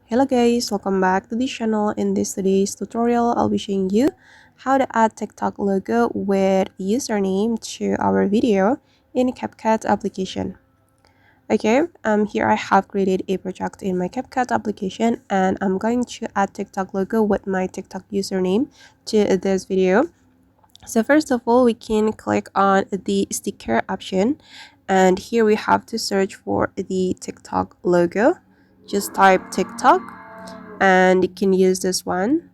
Hello guys, welcome back to the channel. In today's tutorial, I'll be showing you how to add TikTok logo with username to our video in CapCut application. Okay, here I have created a project in my CapCut application and I'm going to add TikTok logo with my TikTok username to this video. So first of all, we can click on the sticker option and here we have to search for the TikTok logo. Just type TikTok and you can use this one.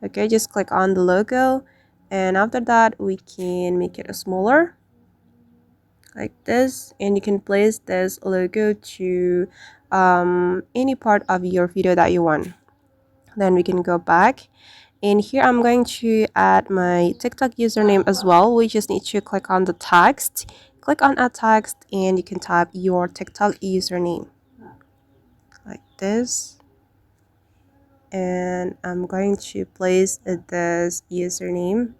Okay, just click on the logo and after that we can make it smaller like this, and you can place this logo to any part of your video that you want. Then we can go back and here I'm going to add my TikTok username as well. We just need to click on the text, click on add text, and you can type your TikTok username like this. And I'm going to place this username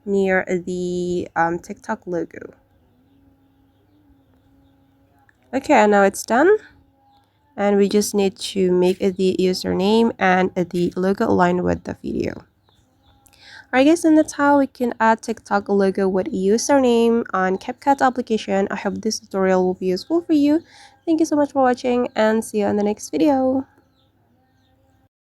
near the TikTok logo. Okay, and now it's done. And we just need to make the username and the logo align with the video. Alright guys, and that's how we can add TikTok logo with username on CapCut application. I hope this tutorial will be useful for you. Thank you so much for watching and see you in the next video.